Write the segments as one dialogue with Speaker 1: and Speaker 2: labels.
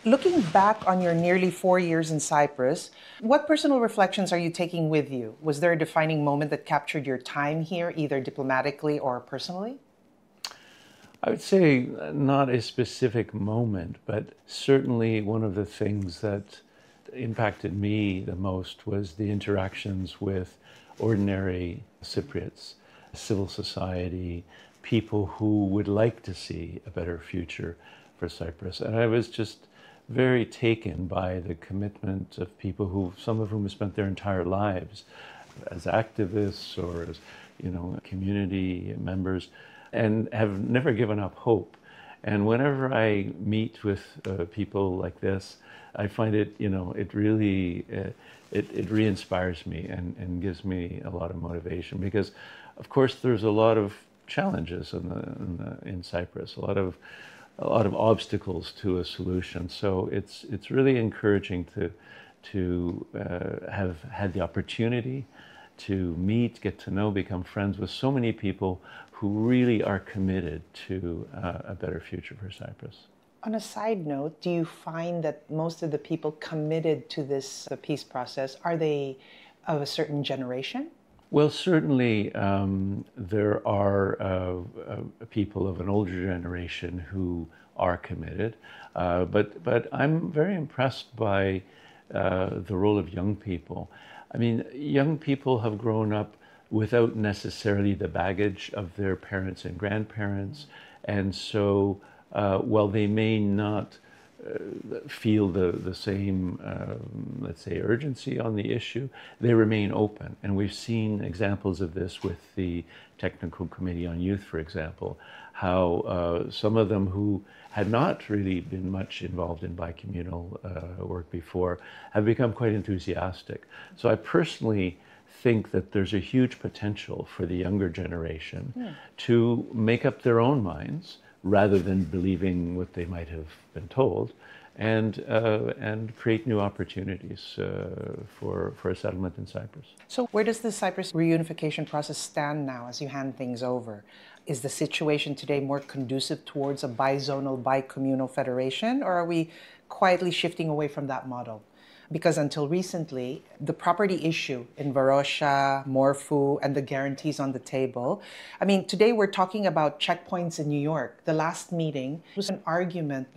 Speaker 1: Looking back on your nearly 4 years in Cyprus, what personal reflections are you taking with you? Was there a defining moment that captured your time here, either diplomatically or personally?
Speaker 2: I would say not a specific moment, but certainly one of the things that impacted me the most was the interactions with ordinary Cypriots, civil society, people who would like to see a better future for Cyprus. And I was just very taken by the commitment of people who, some of whom have spent their entire lives as activists or as, community members and have never given up hope. And whenever I meet with people like this, I find it, it really, it re-inspires me and gives me a lot of motivation because, of course, there's a lot of challenges in Cyprus, a lot of obstacles to a solution. So it's really encouraging to have had the opportunity to meet, get to know, become friends with so many people who really are committed to a better future for Cyprus.
Speaker 1: On a side note, do you find that most of the people committed to this peace process, are they of a certain generation?
Speaker 2: Well, certainly there are people of an older generation who are committed, but I'm very impressed by the role of young people. I mean, young people have grown up without necessarily the baggage of their parents and grandparents, and so while they may not feel the same, let's say, urgency on the issue, they remain open. And we've seen examples of this with the Technical Committee on Youth, for example, how some of them who had not really been much involved in bicommunal work before have become quite enthusiastic. So I personally think that there's a huge potential for the younger generation to make up their own minds rather than believing what they might have been told, and create new opportunities for a settlement in Cyprus.
Speaker 1: So where does the Cyprus reunification process stand now as you hand things over? Is the situation today more conducive towards a bizonal, bicommunal federation, or are we quietly shifting away from that model? Because until recently, the property issue in Varosha, Morphu, and the guarantees on the table. I mean, today we're talking about checkpoints in New York. The last meeting was an argument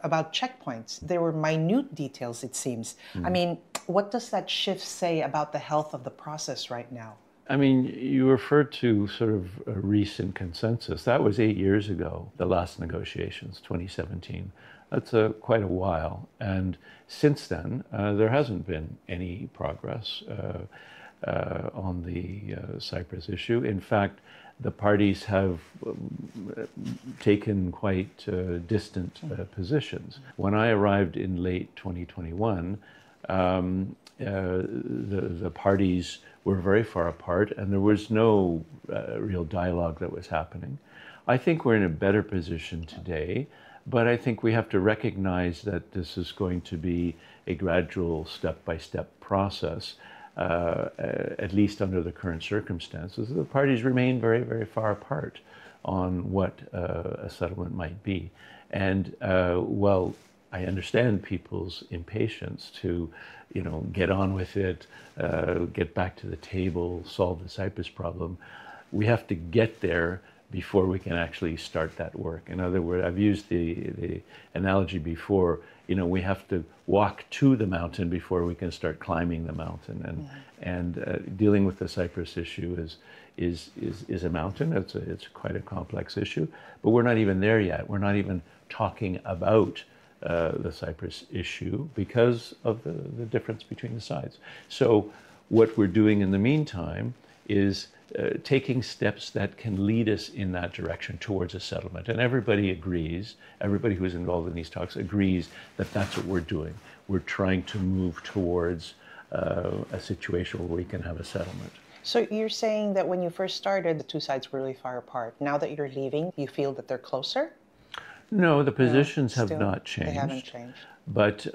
Speaker 1: about checkpoints. There were minute details, it seems. I mean, what does that shift say about the health of the process right now?
Speaker 2: I mean, you referred to sort of a recent consensus. That was 8 years ago, the last negotiations, 2017. That's quite a while. And since then, there hasn't been any progress on the Cyprus issue. In fact, the parties have taken quite distant positions. When I arrived in late 2021, the parties were very far apart and there was no real dialogue that was happening. I think we're in a better position today, but I think we have to recognize that this is going to be a gradual step-by-step process, at least under the current circumstances. The parties remain very, very far apart on what a settlement might be. And well, I understand people's impatience to, get on with it, get back to the table, solve the Cyprus problem. We have to get there before we can actually start that work. In other words, I've used the analogy before, we have to walk to the mountain before we can start climbing the mountain. And dealing with the Cyprus issue is a mountain. It's quite a complex issue, but we're not even there yet. We're not even talking about the Cyprus issue because of the difference between the sides. So what we're doing in the meantime is taking steps that can lead us in that direction towards a settlement. And everybody agrees, everybody who's involved in these talks agrees that that's what we're doing. We're trying to move towards a situation where we can have a settlement.
Speaker 1: So you're saying that when you first started, the two sides were really far apart. Now that you're leaving, you feel that they're closer?
Speaker 2: No, the positions have
Speaker 1: Still,
Speaker 2: not changed.
Speaker 1: They haven't changed.
Speaker 2: But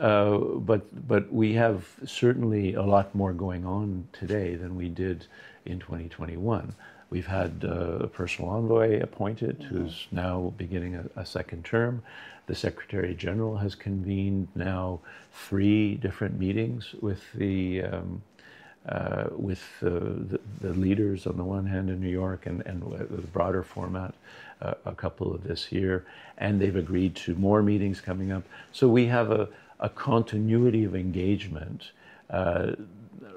Speaker 2: we have certainly a lot more going on today than we did in 2021. We've had a personal envoy appointed who's now beginning a second term. The Secretary General has convened now 3 different meetings with the leaders on the one hand in New York and with a broader format, a couple of this year, and they've agreed to more meetings coming up. So we have a continuity of engagement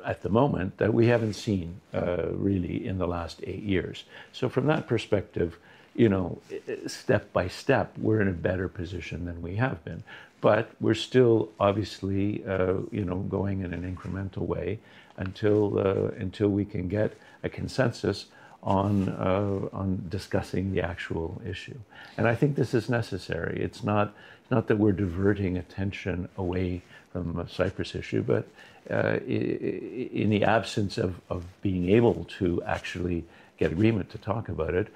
Speaker 2: at the moment that we haven't seen really in the last 8 years. So from that perspective, you know, step by step, we're in a better position than we have been. But we're still obviously, you know, going in an incremental way until we can get a consensus on discussing the actual issue. And I think this is necessary. It's not that we're diverting attention away from the Cyprus issue, but in the absence of being able to actually get agreement to talk about it,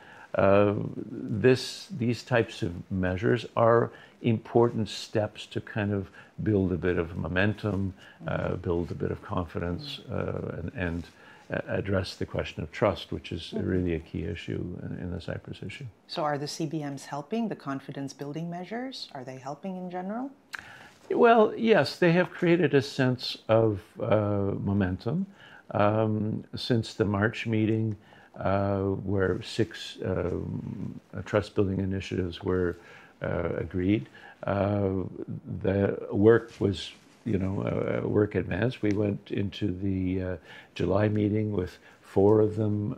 Speaker 2: these types of measures are important steps to kind of build a bit of momentum, build a bit of confidence, and address the question of trust, which is really a key issue in the Cyprus issue.
Speaker 1: So are the CBMs helping, the confidence building measures? Are they helping in general?
Speaker 2: Well, yes, they have created a sense of momentum since the March meeting, where 6 trust-building initiatives were agreed. The work was, you know, work advanced. We went into the July meeting with 4 of them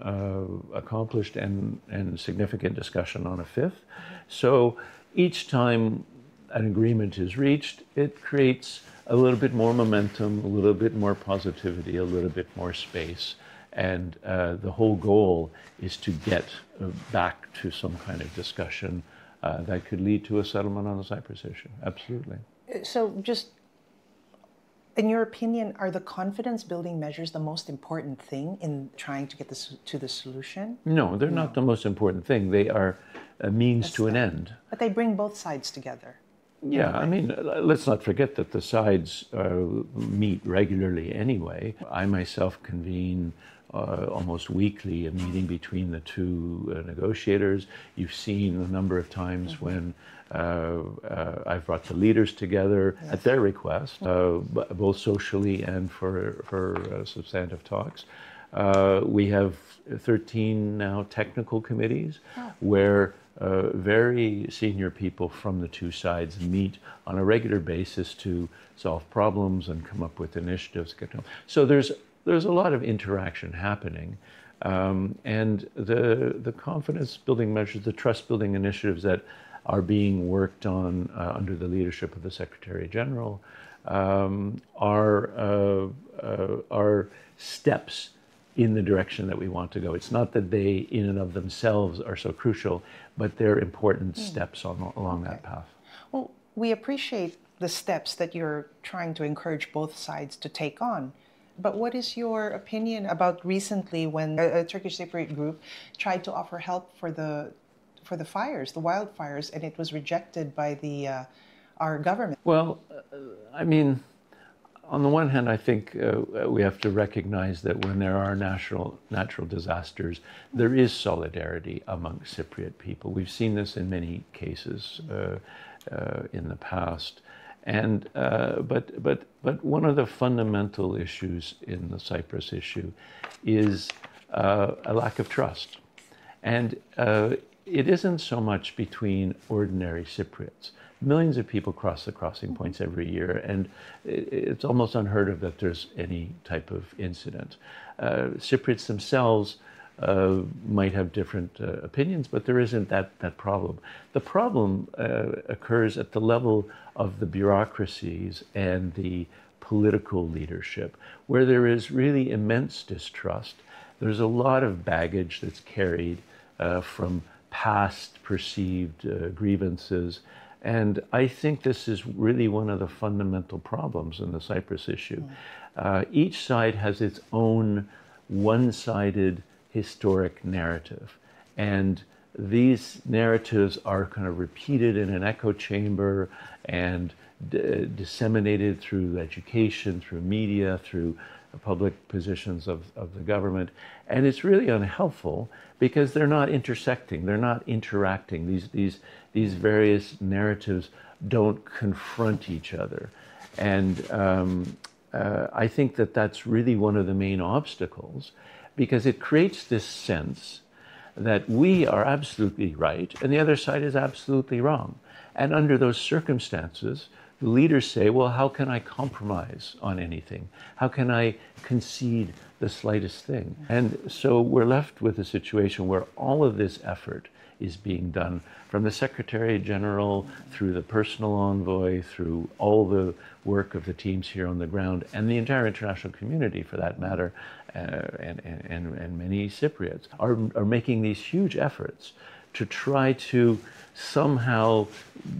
Speaker 2: accomplished and significant discussion on a 5th. So each time an agreement is reached, it creates a little bit more momentum, a little bit more positivity, a little bit more space. And the whole goal is to get back to some kind of discussion that could lead to a settlement on the Cyprus issue. Absolutely.
Speaker 1: So just, in your opinion, are the confidence building measures the most important thing in trying to get this to the solution?
Speaker 2: No, they're not the most important thing. They are a means to an end.
Speaker 1: But they bring both sides together.
Speaker 2: Yeah, I mean, let's not forget that the sides meet regularly anyway. I myself convene almost weekly a meeting between the 2 negotiators. You've seen a number of times when I've brought the leaders together at their request, both socially and for substantive talks. We have 13 now technical committees where very senior people from the 2 sides meet on a regular basis to solve problems and come up with initiatives. So there's a lot of interaction happening. And the confidence building measures, the trust building initiatives that are being worked on under the leadership of the Secretary General are steps in the direction that we want to go. It's not that they in and of themselves are so crucial, but they're important steps along that path.
Speaker 1: Well, we appreciate the steps that you're trying to encourage both sides to take on. But what is your opinion about recently when a Turkish Cypriot group tried to offer help for the fires, the wildfires, and it was rejected by our government?
Speaker 2: Well, I mean, on the one hand, I think we have to recognize that when there are natural disasters, there is solidarity among Cypriot people. We've seen this in many cases in the past. And but one of the fundamental issues in the Cyprus issue is a lack of trust, and it isn't so much between ordinary Cypriots. Millions of people cross the crossing points every year, and it's almost unheard of that there's any type of incident. Cypriots themselves might have different opinions, but there isn't that problem. The problem occurs at the level of the bureaucracies and the political leadership, where there is really immense distrust. There's a lot of baggage that's carried from past perceived grievances. And I think this is really one of the fundamental problems in the Cyprus issue. Each side has its own one-sided historic narrative. And these narratives are kind of repeated in an echo chamber and disseminated through education, through media, through public positions of the government. And it's really unhelpful because they're not intersecting, they're not interacting. These various narratives don't confront each other. And I think that that's really one of the main obstacles, because it creates this sense that we are absolutely right and the other side is absolutely wrong. And under those circumstances, the leaders say, well, how can I compromise on anything? How can I concede the slightest thing? And so we're left with a situation where all of this effort is being done, from the Secretary General through the personal envoy, through all the work of the teams here on the ground, and the entire international community for that matter, and many Cypriots are making these huge efforts to try to somehow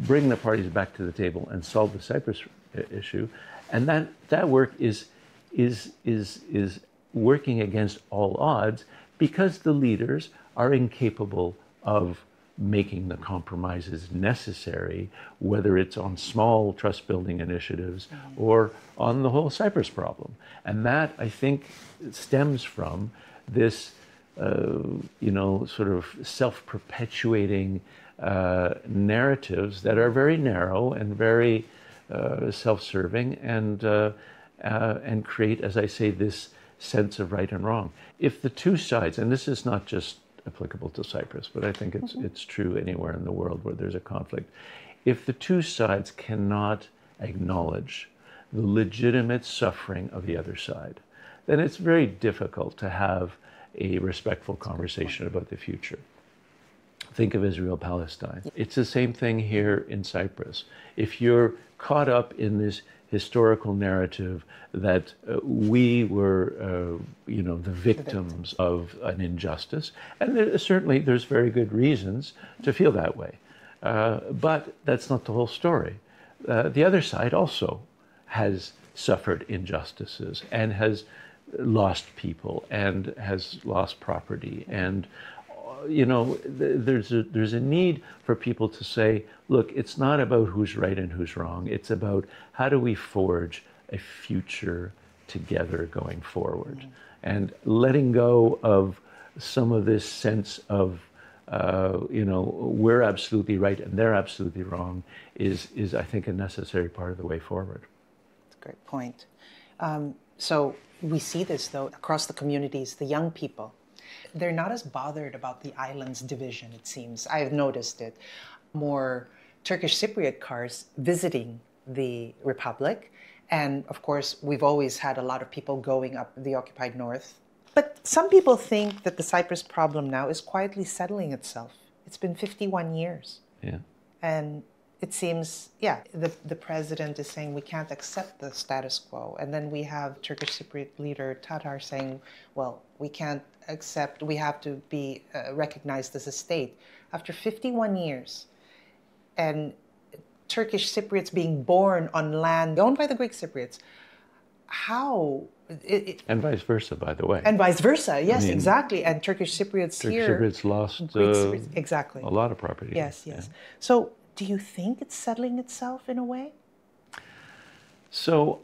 Speaker 2: bring the parties back to the table and solve the Cyprus issue. And that work is working against all odds, because the leaders are incapable of making the compromises necessary, whether it's on small trust-building initiatives or on the whole Cyprus problem. And that, I think, stems from this, sort of self-perpetuating narratives that are very narrow and very self-serving, and create, as I say, this sense of right and wrong. If the two sides, and this is not just applicable to Cyprus, but I think it's true anywhere in the world where there's a conflict, if the two sides cannot acknowledge the legitimate suffering of the other side, then it's very difficult to have a respectful conversation about the future. Think of Israel-Palestine. It's the same thing here in Cyprus. If you're caught up in this historical narrative that we were, the victims of an injustice, and certainly there's very good reasons to feel that way, but that's not the whole story. The other side also has suffered injustices and has lost people and has lost property, and there's a need for people to say, look, it's not about who's right and who's wrong. It's about how do we forge a future together going forward. And letting go of some of this sense of, we're absolutely right and they're absolutely wrong is I think, a necessary part of the way forward.
Speaker 1: That's a great point. So we see this, though, across the communities, the young people. They're not as bothered about the island's division, it seems. I've noticed it. More Turkish Cypriot cars visiting the Republic. And of course, we've always had a lot of people going up the occupied north. But some people think that the Cyprus problem now is quietly settling itself. It's been 51 years.
Speaker 2: Yeah.
Speaker 1: And it seems, the president is saying we can't accept the status quo. And then we have Turkish Cypriot leader Tatar saying, well, we can't accept, we have to be recognized as a state. After 51 years, and Turkish Cypriots being born on land owned by the Greek Cypriots, how...
Speaker 2: and vice versa, by the way.
Speaker 1: And vice versa, yes, exactly. And Turkish Cypriots here...
Speaker 2: Turkish Cypriots lost
Speaker 1: exactly.
Speaker 2: a lot of property.
Speaker 1: Yes.
Speaker 2: Yeah.
Speaker 1: So do you think it's settling itself in a way?
Speaker 2: So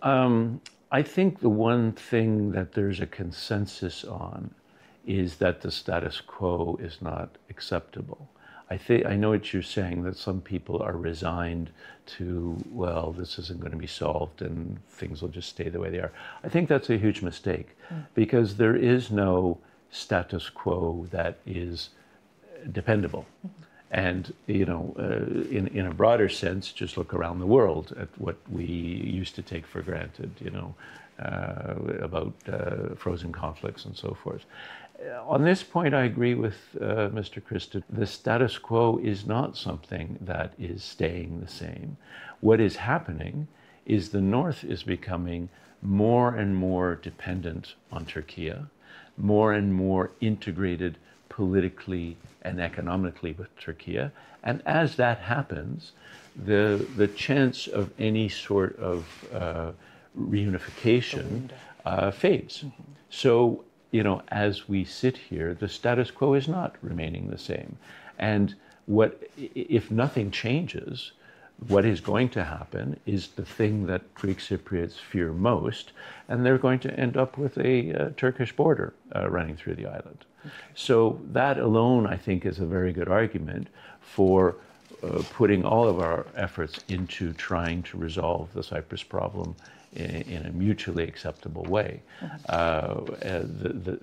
Speaker 2: I think the one thing that there's a consensus on is that the status quo is not acceptable. I know what you're saying, that some people are resigned to, well, this isn't going to be solved and things will just stay the way they are. I think that's a huge mistake, because there is no status quo that is dependable. And, in a broader sense, just look around the world at what we used to take for granted, about frozen conflicts and so forth. On this point, I agree with Mr. Christo. The status quo is not something that is staying the same. What is happening is the North is becoming more and more dependent on Turkey, more and more integrated politically and economically with Turkey. And as that happens, the chance of any sort of reunification fades. So, as we sit here, the status quo is not remaining the same. And if nothing changes, what is going to happen is the thing that Greek Cypriots fear most, and they're going to end up with a Turkish border running through the island. Okay. So that alone, I think, is a very good argument for putting all of our efforts into trying to resolve the Cyprus problem in a mutually acceptable way. The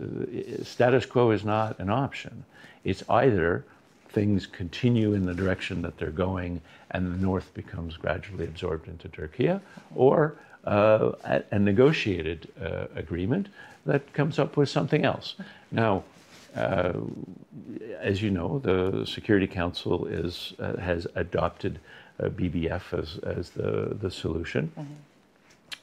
Speaker 2: status quo is not an option. It's either things continue in the direction that they're going and the north becomes gradually absorbed into Turkey, or a negotiated agreement that comes up with something else. Now, as you know, the Security Council has adopted BBF as the solution.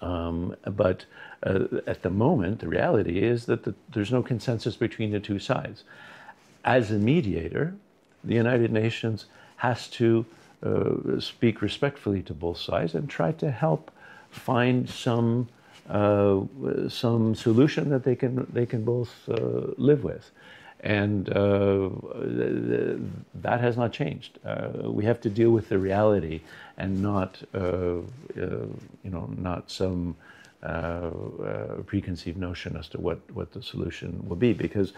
Speaker 2: But at the moment, the reality is that there's no consensus between the two sides. As a mediator, the United Nations has to speak respectfully to both sides and try to help find some solution that they can both live with. And that has not changed. We have to deal with the reality and not, not some preconceived notion as to what the solution will be, because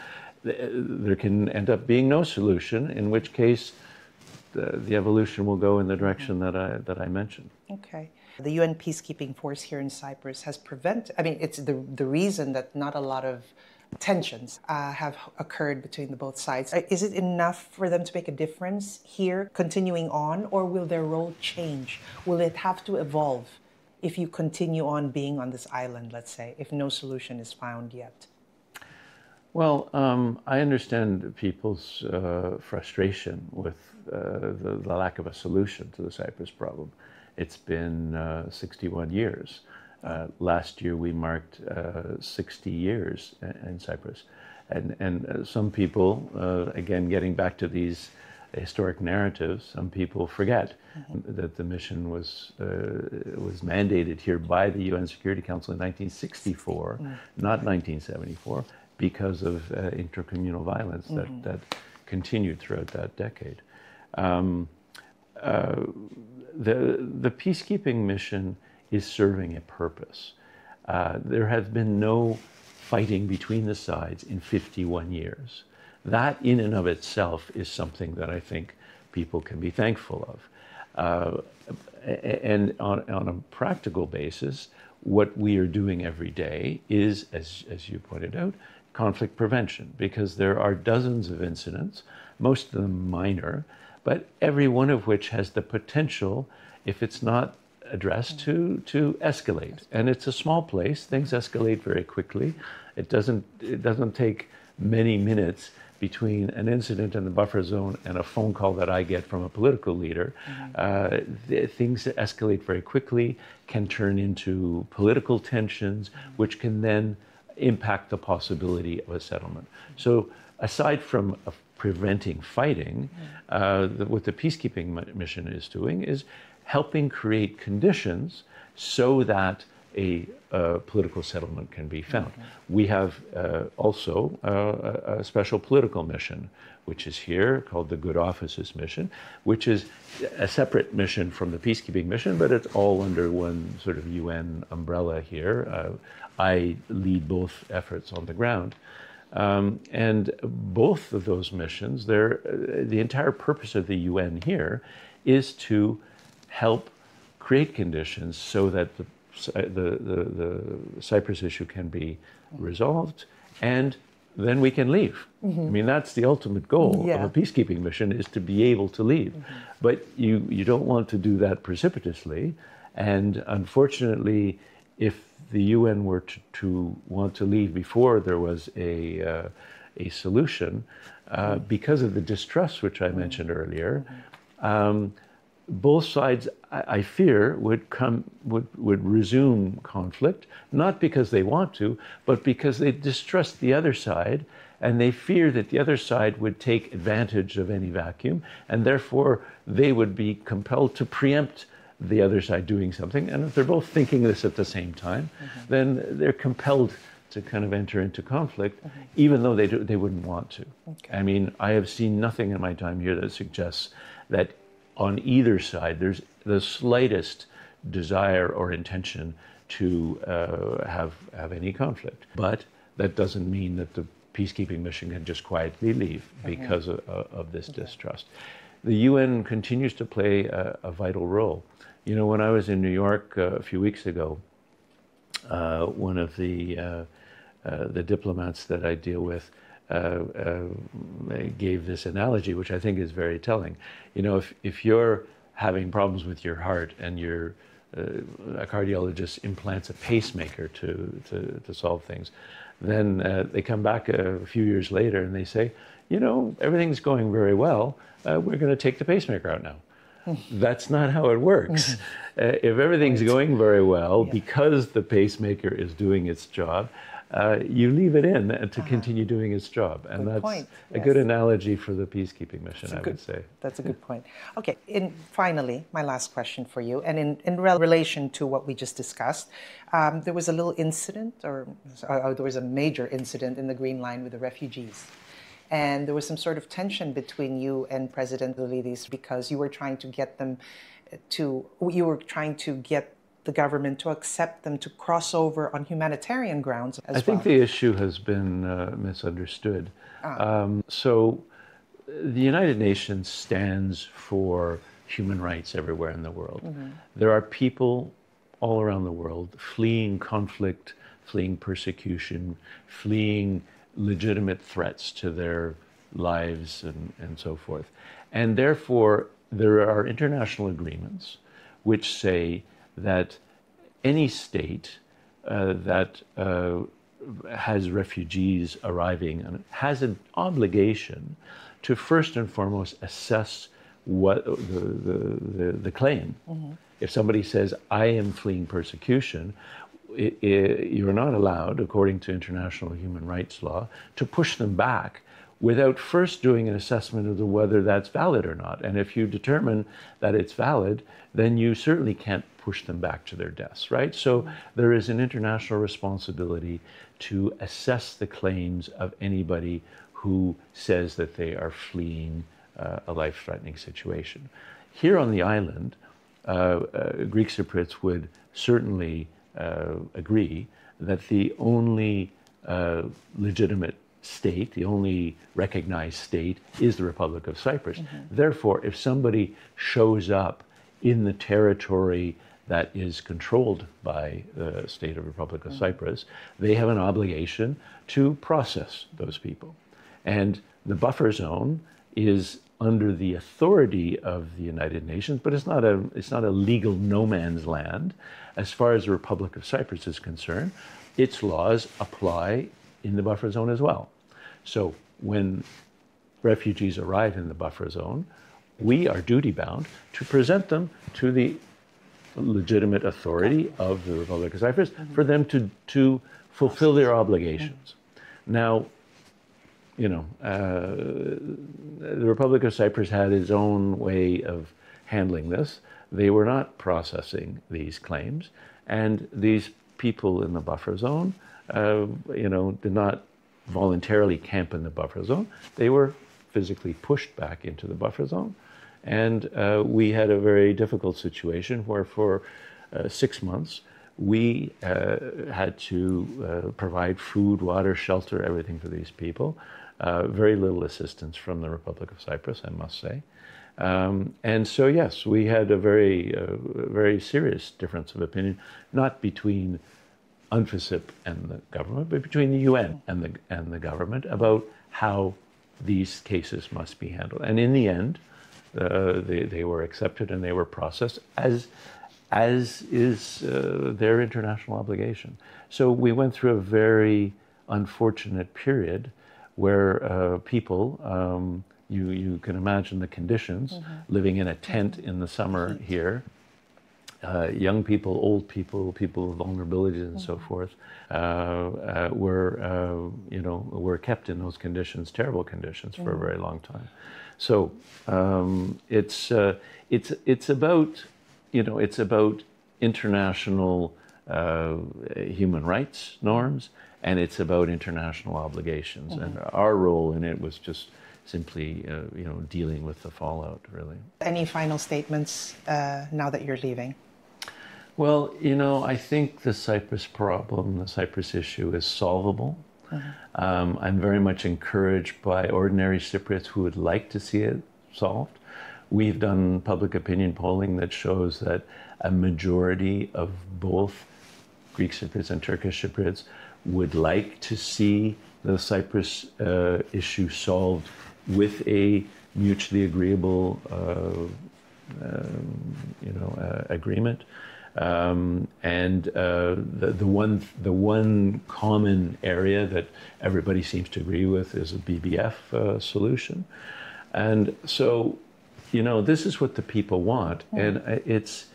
Speaker 2: there can end up being no solution, in which case the evolution will go in the direction that I mentioned.
Speaker 1: Okay. The UN peacekeeping force here in Cyprus has prevented, it's the reason that not a lot of tensions have occurred between the both sides. Is it enough for them to make a difference here, continuing on, or will their role change? Will it have to evolve if you continue on being on this island, let's say, if no solution is found yet?
Speaker 2: Well, I understand people's frustration with the lack of a solution to the Cyprus problem. It's been 61 years. Last year we marked 60 years in Cyprus. And some people, again, getting back to these historic narratives, some people forget that the mission was mandated here by the UN Security Council in 1964, not 1974, because of intercommunal violence that continued throughout that decade. The peacekeeping mission is serving a purpose. There has been no fighting between the sides in 51 years. That in and of itself is something that I think people can be thankful of. And on a practical basis, what we are doing every day is, as you pointed out, conflict prevention, because there are dozens of incidents, most of them minor, but every one of which has the potential, if it's not addressed, to escalate. And it's a small place. Things escalate very quickly. It doesn't take many minutes between an incident in the buffer zone and a phone call that I get from a political leader. Things that escalate very quickly can turn into political tensions, which can then impact the possibility of a settlement. So aside from preventing fighting, what the peacekeeping mission is doing is helping create conditions so that a political settlement can be found. We have also a special political mission, which is here called the Good Offices Mission, which is a separate mission from the peacekeeping mission, but it's all under one sort of UN umbrella here. I lead both efforts on the ground. And both of those missions, the entire purpose of the UN here is to help create conditions so that the Cyprus issue can be resolved, and then we can leave. I mean, that's the ultimate goal of a peacekeeping mission, is to be able to leave. But you don't want to do that precipitously, and unfortunately, if the UN were to want to leave before there was a solution, because of the distrust which I mentioned earlier, both sides, I fear, would resume conflict, not because they want to, but because they distrust the other side, and they fear that the other side would take advantage of any vacuum, and therefore they would be compelled to preempt the other side doing something. And if they're both thinking this at the same time, then they're compelled to kind of enter into conflict, even though they wouldn't want to. I mean, I have seen nothing in my time here that suggests that on either side there's the slightest desire or intention to have any conflict. But that doesn't mean that the peacekeeping mission can just quietly leave because of this distrust. The UN continues to play a vital role. You know, when I was in New York a few weeks ago, one of the diplomats that I deal with gave this analogy, which I think is very telling. You know, if you're having problems with your heart and a cardiologist implants a pacemaker to solve things, then they come back a few years later and they say, you know, everything's going very well. We're going to take the pacemaker out now. That's not how it works. If everything's going very well, because the pacemaker is doing its job, you leave it in to continue doing its job. And that's a good analogy for the peacekeeping mission, I would say.
Speaker 1: That's a good point. Okay, finally, my last question for you, and in relation to what we just discussed, there was a little incident, or there was a major incident in the Green Line with the refugees. And there was some sort of tension between you and President Loulides because you were trying to get the government to accept them to cross over on humanitarian grounds as well.
Speaker 2: I think the issue has been misunderstood. So the United Nations stands for human rights everywhere in the world. There are people all around the world fleeing conflict, fleeing persecution, fleeing legitimate threats to their lives and so forth. And therefore, there are international agreements which say that any state that has refugees arriving has an obligation to first and foremost assess what the claim. If somebody says, I am fleeing persecution, you're not allowed, according to international human rights law, to push them back without first doing an assessment of whether that's valid or not. And if you determine that it's valid, then you certainly can't push them back to their deaths, right? So there is an international responsibility to assess the claims of anybody who says that they are fleeing a life-threatening situation. Here on the island, Greek Cypriots would certainly agree that the only legitimate state, the only recognized state, is the Republic of Cyprus. Therefore, if somebody shows up in the territory that is controlled by the state of Republic of Cyprus, they have an obligation to process those people. And the buffer zone is under the authority of the United Nations, but it's not a legal no man's land. As far as the Republic of Cyprus is concerned, its laws apply in the buffer zone as well. So when refugees arrive in the buffer zone, we are duty-bound to present them to the legitimate authority of the Republic of Cyprus for them to fulfill their obligations. Now, you know, the Republic of Cyprus had its own way of handling this. They were not processing these claims, and these people in the buffer zone, you know, did not voluntarily camp in the buffer zone. They were physically pushed back into the buffer zone, and we had a very difficult situation where for 6 months we had to provide food, water, shelter, everything for these people. Very little assistance from the Republic of Cyprus, I must say. And so, yes, we had a very serious difference of opinion, not between UNFICYP and the government, but between the UN and the government about how these cases must be handled. And in the end, they were accepted and they were processed as is their international obligation. So we went through a very unfortunate period where people, you can imagine the conditions, living in a tent in the summer here, young people, old people, people with vulnerabilities and so forth, were kept in those conditions, terrible conditions, for a very long time. So it's about, you know, it's about international human rights norms, and it's about international obligations. And our role in it was just simply dealing with the fallout, really.
Speaker 1: Any final statements now that you're leaving?
Speaker 2: Well, I think the Cyprus problem, the Cyprus issue is solvable. I'm very much encouraged by ordinary Cypriots who would like to see it solved. We've done public opinion polling that shows that a majority of both Greek Cypriots and Turkish Cypriots would like to see the Cyprus issue solved with a mutually agreeable agreement. The one common area that everybody seems to agree with is a BBF solution. And so, this is what the people want. And it's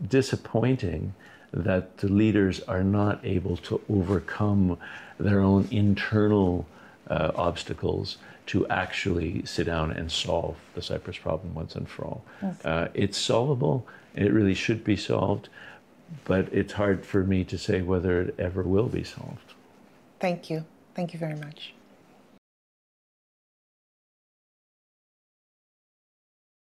Speaker 2: disappointing that the leaders are not able to overcome their own internal obstacles to actually sit down and solve the Cyprus problem once and for all. Okay. It's solvable, and it really should be solved, but it's hard for me to say whether it ever will be solved.
Speaker 1: Thank you. Thank you very much.